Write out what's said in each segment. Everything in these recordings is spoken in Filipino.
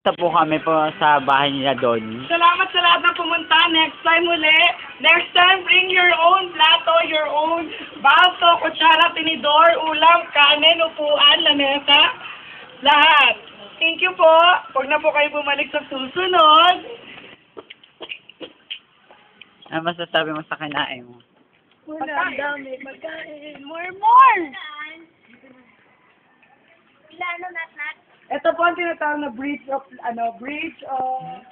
Isa po kami po sa bahay nila doon. Salamat sa lahat ng pumunta. Next time uli. Next time, bring your own plato, your own baso, kutsara, tinidor, ulam, kanin, upuan, lamesa. Lahat. Thank you po. Huwag na po kayo bumalik sa susunod. Ano masasabi mo sa kinain mo? Wala, ang dami. Magkain. More! Milano, nat. Ito po ang tinatawag na bridge of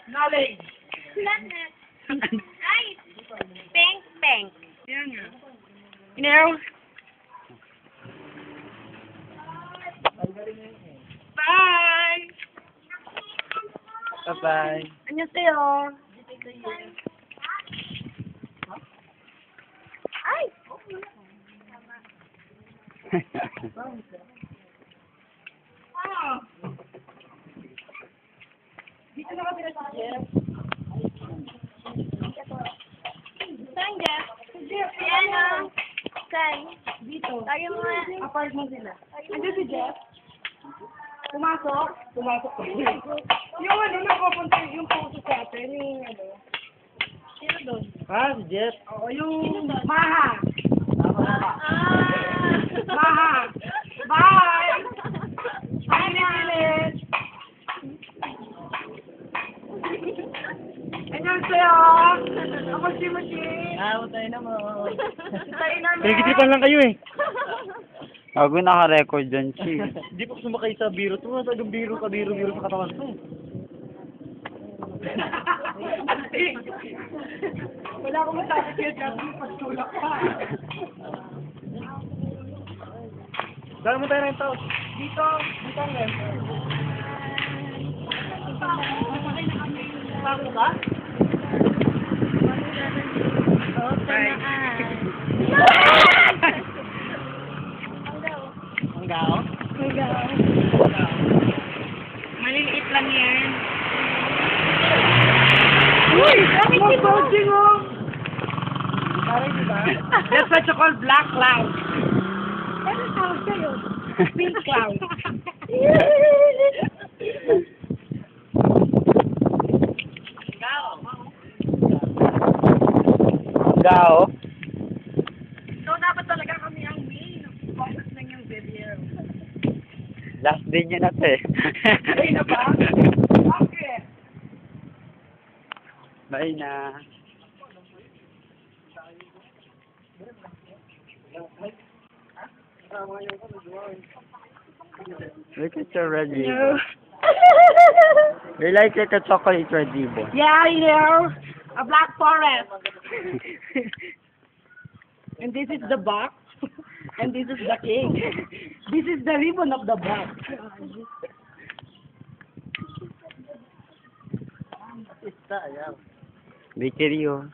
knowledge. Nat. Ay! Peng. Yan nga. You know? Bye! Bye-bye. 안녕하세요. Ay! Ah. Dito na kami sa Jeff. Saan, Jeff? Jeff, Ano? Saan? dito. Tayo mo nga. Apartment sila. Andiyan si Jeff. Pumasok. Pumasok ko. Yung ano, nagpupunta yung puso sa atin, yung ano. Sino doon? Ah, si Jeff. Oo, yung Maha. Ah! Maha. Bye! Bye, Nilet! 안녕하세요. Ako si Muchi. Tayo naman. Tayo namin. Pinagkitipan lang kayo eh. Bago naka-record dyan, Chi. Hindi pa sumakay sa biro. Tumasagang biro sa katawan ko. Astig. Wala akong masabi kaya kasi pagtulak pa. Dahil mo tayo ng tao. Dito ang lempar. Bago ka? Ang gao? Maliliit lang yan. Uy! Mga coaching oh! Parang diba? That's what you call black cloud. Ano tawag sa'yo? Pink cloud. Gao? So, dapat talaga kami ang main. Focus lang yung video. Last day niya na to eh. Ay na ba? Bakit? Bye na. Look at your red ribbon. You like it a chocolate red ribbon. Yeah, you know, a black forest. And this is the box. And this is the cake. This is the ribbon of the box. Bakery oh.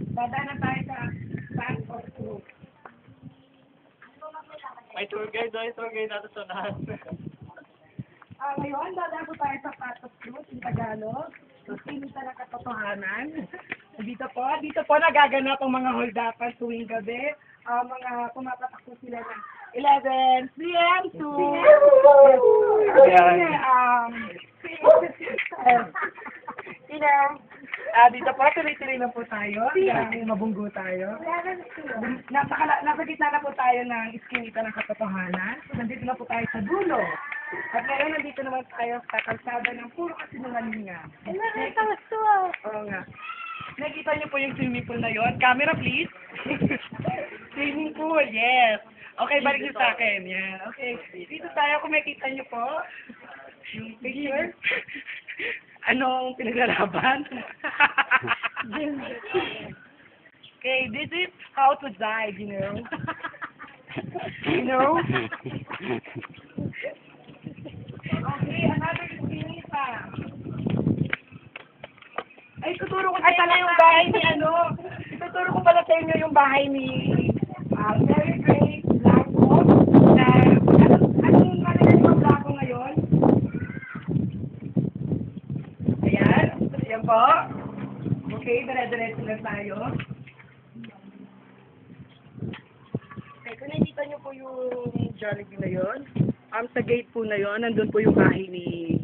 Dada na tayo sa back of fruit. May tour guide natin sa lahat. Ngayon, dada po tayo sa path of truth in Tagalog. Pinita ng katotohanan. Dito po nagaganap ang mga holdapan tuwing gabi. Mga pumapatak po sila ng 11 p.m. to dito po, tuloy-tuloy na po tayo. Hanggang mabunggo tayo. Nasa gitna na po tayo ng iskinita ng katotohanan. Nandito na po tayo sa dulo. At ngayon, nandito naman tayo sa kalsada ng puro kasinungalingan. Oo nga. Nakita niyo po yung swimming pool na yon. Camera, please. Swimming pool, yes. Okay, balik niyo sa akin. Yan. Okay. Dito tayo, kung makita niyo po. Yung picture. Anong pinaglalaban? Okay, this is how to die, you know? You know? Okay, another iskinita. Ay, tuturo ko sa inyo yung bahay ni Tuturo ko pala sa inyo yung bahay ni Mary Grace Blanco. Na, anong nalagay mo Blanco ngayon? Ayan. Ayan po. Okay, dire-diretso lang tayo. Okay, kung nakikita niyo po yung Jollibee na yon, sa gate po na yon, nandun po yung bahay ni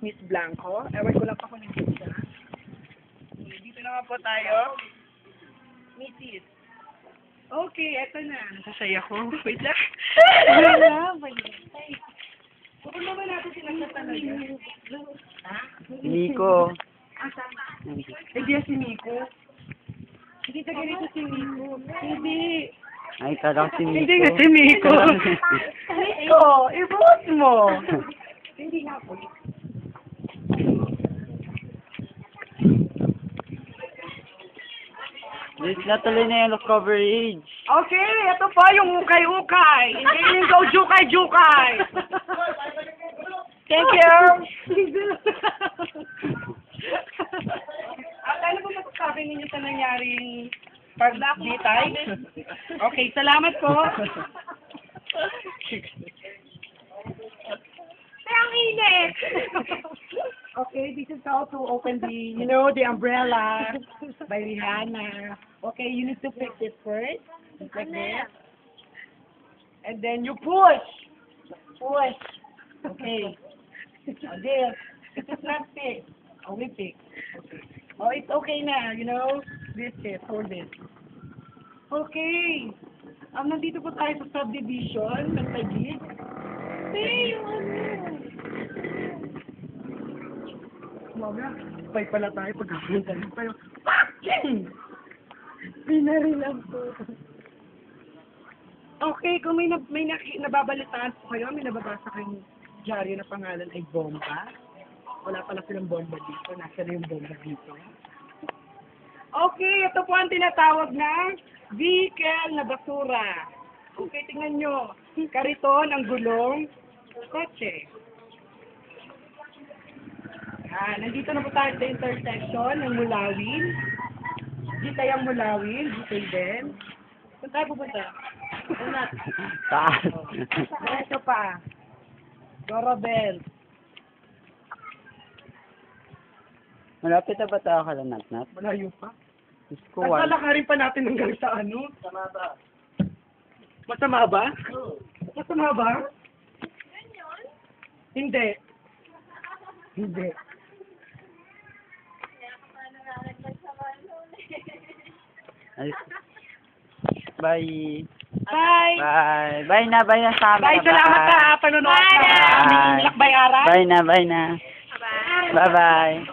Miss Blanco. Ewan ko lang pa kung nandun siya. Okay, dito naman po tayo. Mrs. Okay, eto na. Nasasaya ko. Wait lang. Wala, kung naman natin sila talaga. Ha? Nico. Hindi yan si Miko. Hindi taga rito si Miko. Hindi. Ay, kala ko si Nico. Hindi nga si Miko. Miko, i-vote mo. Hindi nga po. This na tuloy na yung coverage. Okay, ito pa yung ukay-ukay. Hindi yung go jukay-jukay. Thank you. Ano po masasabi ninyo sa nangyaring pagbitay? Okay, salamat po. Pero ang init. Okay, this is how to open the umbrella by Rihanna. Okay, you need to fix it first. Just like this. And then you push. Push. Okay. This. This is not fixed. Only fixed. Okay. Oh, it's okay now, you know? This is, hold this. Okay. Nandito po tayo sa subdivision ng Taguig. Hey, yung ano. Mama, pay pala tayo pagkakunta ng payo. Binari lang po. Okay, kung may nababalitaan po kayo, may nababasa kayong dyaryo na pangalan ay bomba. Wala pala silang bomba dito. Nasa na yung bomba dito. Okay, ito po ang tinatawag na vehicle na basura. Okay, tingnan nyo. Kariton ang gulong kotse. Nandito na po tayo sa intersection ng Mulawin. Dito yung Mulawin, dito din. Saan tayo pupunta? Unat. Taas. Ito pa. Dorabel. Malapit na ba tayo ka lang, Nat? Malayo pa. School. Lalakarin pa natin hanggang sa ano? Masama ba? Masama ba? Hindi. Hindi. Ay. Bye. Bye! Bye. Bye na sa amin. Bye! Salamat sa panonood Bye! na aming lakbay aral. Bye na. Bye. Bye-bye.